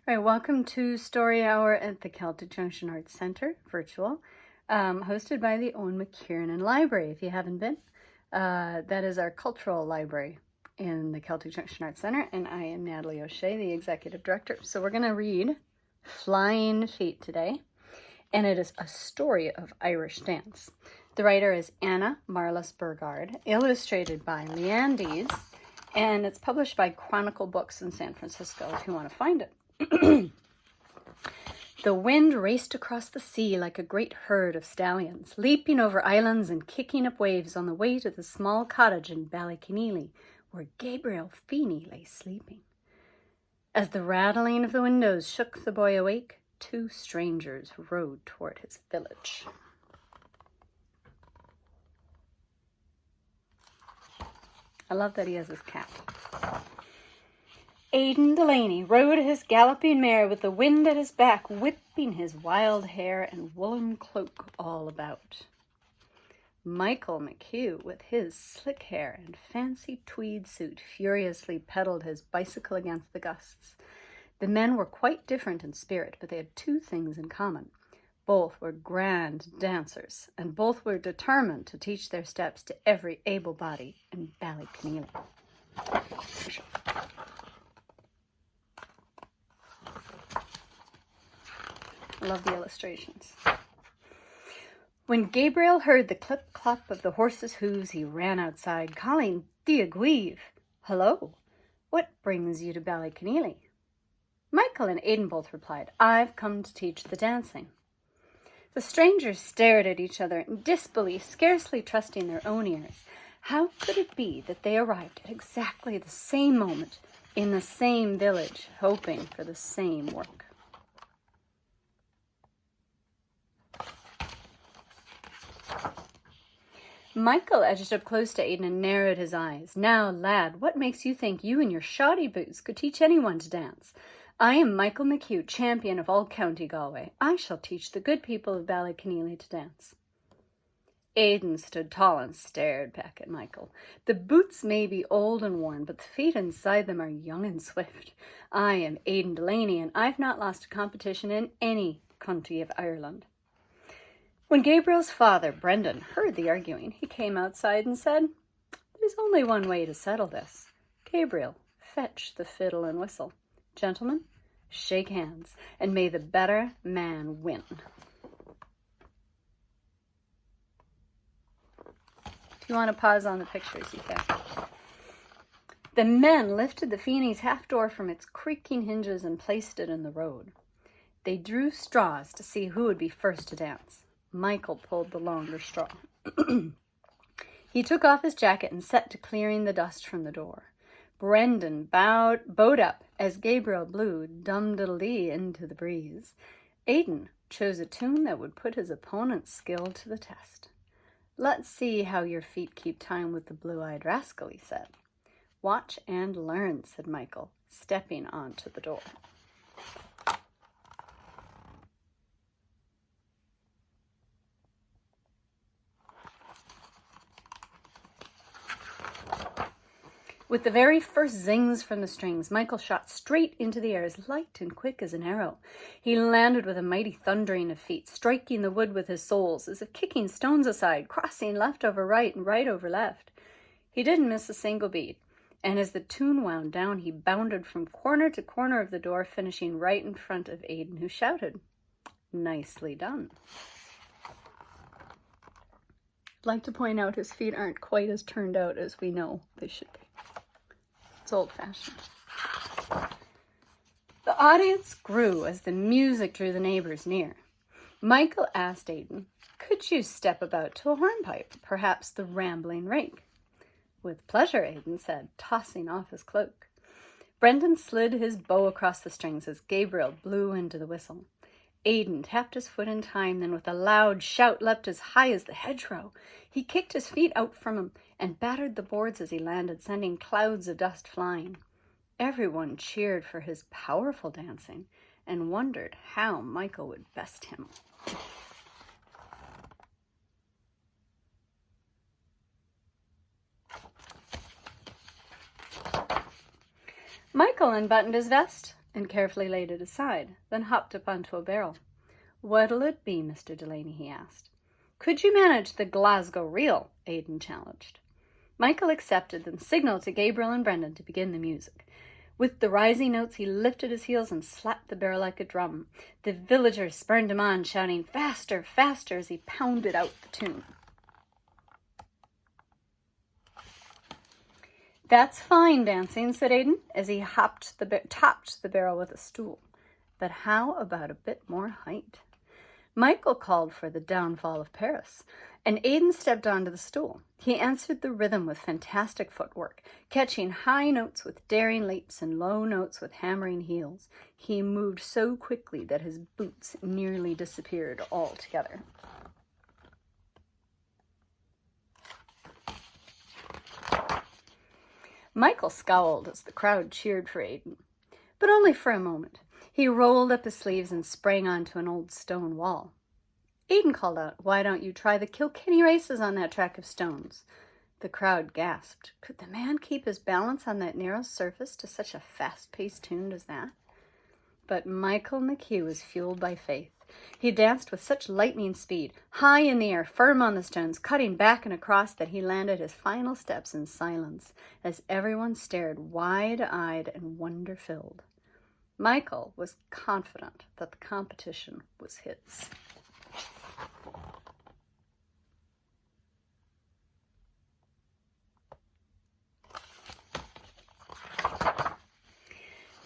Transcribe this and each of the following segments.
All right, welcome to Story Hour at the Celtic Junction Arts Centre, virtual, hosted by the Eoin McKiernan Library. If you haven't been, that is our cultural library in the Celtic Junction Arts Centre, and I am Natalie O'Shea, the executive director. So we're going to read Flying Feet today, and it is a story of Irish dance. The writer is Anna Marlis Burgard, illustrated by Leanne Dees, and it's published by Chronicle Books in San Francisco if you want to find it. The wind raced across the sea like a great herd of stallions, leaping over islands and kicking up waves on the way to the small cottage in Ballyconneely, where Gabriel Feeney lay sleeping. As the rattling of the windows shook the boy awake, two strangers rode toward his village. I love that he has his cap. Aidan Delaney rode his galloping mare with the wind at his back, whipping his wild hair and woolen cloak all about. Michael McHugh, with his slick hair and fancy tweed suit, furiously pedaled his bicycle against the gusts. The men were quite different in spirit, but they had two things in common. Both were grand dancers, and both were determined to teach their steps to every able body in Ballyconneely. I love the illustrations. When Gabriel heard the clip-clop of the horse's hooves, he ran outside, calling, "Diagweave! Hello! What brings you to Ballyconneely?" Michael and Aidan both replied, "I've come to teach the dancing." The strangers stared at each other in disbelief, scarcely trusting their own ears. How could it be that they arrived at exactly the same moment, in the same village, hoping for the same work? Michael edged up close to Aidan and narrowed his eyes. "Now, lad, what makes you think you and your shoddy boots could teach anyone to dance? I am Michael McHugh, champion of all County Galway. I shall teach the good people of Ballyconneely to dance." Aidan stood tall and stared back at Michael. "The boots may be old and worn, but the feet inside them are young and swift. I am Aidan Delaney, and I've not lost a competition in any county of Ireland." When Gabriel's father, Brendan, heard the arguing, he came outside and said, "There's only one way to settle this. Gabriel, fetch the fiddle and whistle. Gentlemen, shake hands, and may the better man win." If you want to pause on the pictures, you can. The men lifted the Feeney's half door from its creaking hinges and placed it in the road. They drew straws to see who would be first to dance. Michael pulled the longer straw. He took off his jacket and set to clearing the dust from the door. Brendan bowed up as Gabriel blew dum-diddle-dee into the breeze. Aidan chose a tune that would put his opponent's skill to the test. "Let's see how your feet keep time with the blue-eyed rascal," he said. "Watch and learn," said Michael, stepping onto the door. With the very first zings from the strings, Michael shot straight into the air, as light and quick as an arrow. He landed with a mighty thundering of feet, striking the wood with his soles, as if kicking stones aside, crossing left over right and right over left. He didn't miss a single beat, and as the tune wound down, he bounded from corner to corner of the door, finishing right in front of Aidan, who shouted, "Nicely done." I'd like to point out his feet aren't quite as turned out as we know they should be. It's old-fashioned. The audience grew as the music drew the neighbors near. Michael asked Aidan, "Could you step about to a hornpipe, perhaps the Rambling Rake?" "With pleasure," Aidan said, tossing off his cloak. Brendan slid his bow across the strings as Gabriel blew into the whistle. Aidan tapped his foot in time, then with a loud shout leapt as high as the hedgerow. He kicked his feet out from him and battered the boards as he landed, sending clouds of dust flying. Everyone cheered for his powerful dancing and wondered how Michael would best him. Michael unbuttoned his vest, and carefully laid it aside, then hopped up onto a barrel. "What'll it be, Mr. Delaney?" he asked. "Could you manage the Glasgow reel?" Aidan challenged. Michael accepted, then signaled to Gabriel and Brendan to begin the music. With the rising notes, he lifted his heels and slapped the barrel like a drum. The villagers spurred him on, shouting, "Faster, faster," as he pounded out the tune. "That's fine dancing," said Aidan, as he topped the barrel with a stool. "But how about a bit more height?" Michael called for the Downfall of Paris, and Aidan stepped onto the stool. He answered the rhythm with fantastic footwork, catching high notes with daring leaps and low notes with hammering heels. He moved so quickly that his boots nearly disappeared altogether. Michael scowled as the crowd cheered for Aidan, but only for a moment. He rolled up his sleeves and sprang onto an old stone wall. Aidan called out, "Why don't you try the Kilkenny races on that track of stones?" The crowd gasped. Could the man keep his balance on that narrow surface to such a fast-paced tune as that? But Michael McHugh was fueled by faith. He danced with such lightning speed, high in the air, firm on the stones, cutting back and across, that he landed his final steps in silence, as everyone stared wide-eyed and wonder-filled. Michael was confident that the competition was his.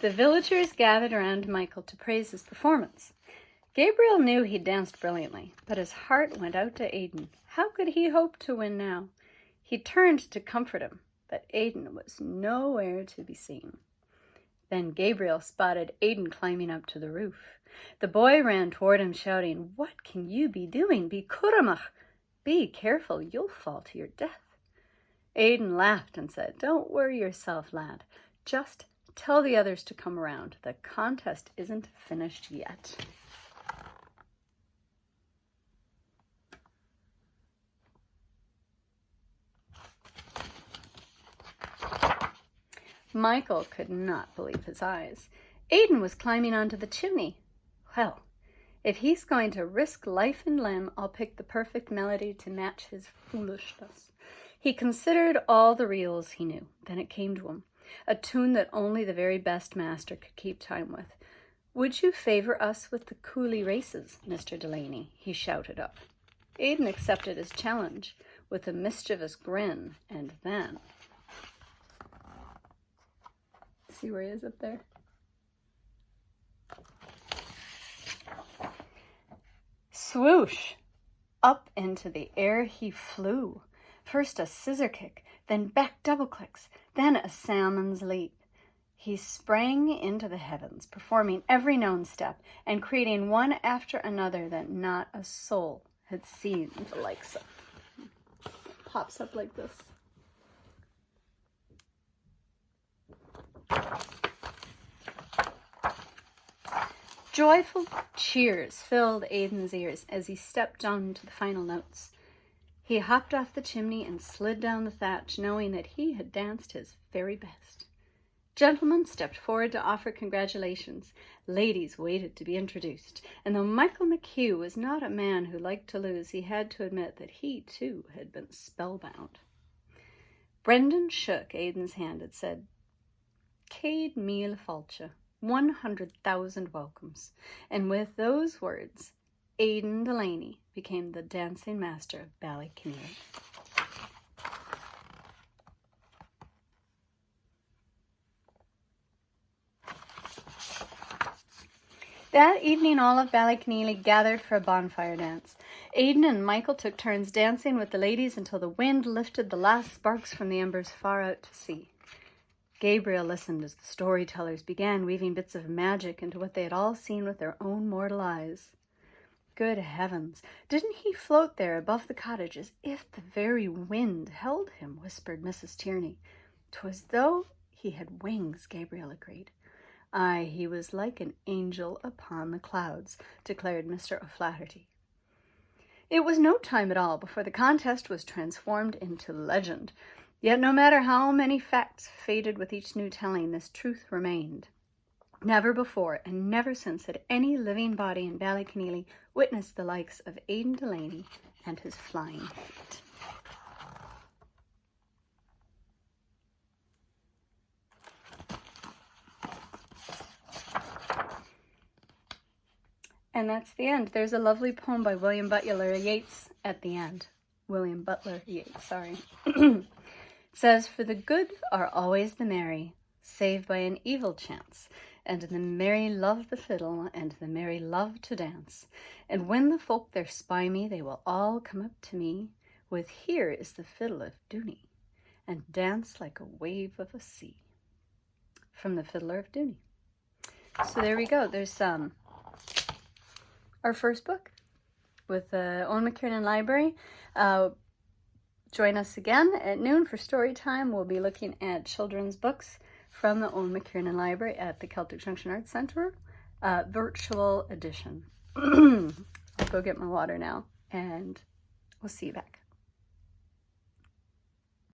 The villagers gathered around Michael to praise his performance. Gabriel knew he danced brilliantly, but his heart went out to Aidan. How could he hope to win now? He turned to comfort him, but Aidan was nowhere to be seen. Then Gabriel spotted Aidan climbing up to the roof. The boy ran toward him, shouting, "What can you be doing? Be curamach! Be careful, you'll fall to your death." Aidan laughed and said, "Don't worry yourself, lad. Just tell the others to come around. The contest isn't finished yet." Michael could not believe his eyes. Aidan was climbing onto the chimney. Well, if he's going to risk life and limb, I'll pick the perfect melody to match his foolishness. He considered all the reels he knew. Then it came to him. A tune that only the very best master could keep time with. "Would you favor us with the Cooley races, Mr. Delaney?" he shouted up. Aidan accepted his challenge with a mischievous grin, and then... See where he is up there? Swoosh! Up into the air he flew. First a scissor kick, then back double clicks, then a salmon's leap. He sprang into the heavens, performing every known step and creating one after another that not a soul had seen the likes of. Pops up like this. Joyful cheers filled Aidan's ears as he stepped on to the final notes. He hopped off the chimney and slid down the thatch, knowing that he had danced his very best. Gentlemen stepped forward to offer congratulations. Ladies waited to be introduced, and though Michael McHugh was not a man who liked to lose, he had to admit that he, too, had been spellbound. Brendan shook Aidan's hand and said, "Céad míle fáilte, 100,000 welcomes." And with those words, Aidan Delaney became the dancing master of Ballyconneely. That evening all of Ballyconneely gathered for a bonfire dance. Aidan and Michael took turns dancing with the ladies until the wind lifted the last sparks from the embers far out to sea. Gabriel listened as the storytellers began weaving bits of magic into what they had all seen with their own mortal eyes. Good heavens, didn't he float there above the cottage as if the very wind held him, whispered Mrs. Tierney. 'Twas though he had wings, Gabriel agreed. Aye, he was like an angel upon the clouds, declared Mr. O'Flaherty. It was no time at all before the contest was transformed into legend. Yet no matter how many facts faded with each new telling, this truth remained. Never before and never since had any living body in Ballyconneely witnessed the likes of Aidan Delaney and his flying feet. And that's the end. There's a lovely poem by William Butler Yeats at the end. William Butler Yeats, sorry. It says, "For the good are always the merry, save by an evil chance. And the merry love the fiddle, and the merry love to dance. And when the folk there spy me, they will all come up to me with, here is the fiddle of Dooney, and dance like a wave of a sea." From the Fiddler of Dooney. So there we go. There's our first book with the Eoin McKiernan Library. Join us again at noon for story time. We'll be looking at children's books from the Eoin McKiernan Library at the Celtic Junction Arts Centre, virtual edition. I'll go get my water now, and we'll see you back.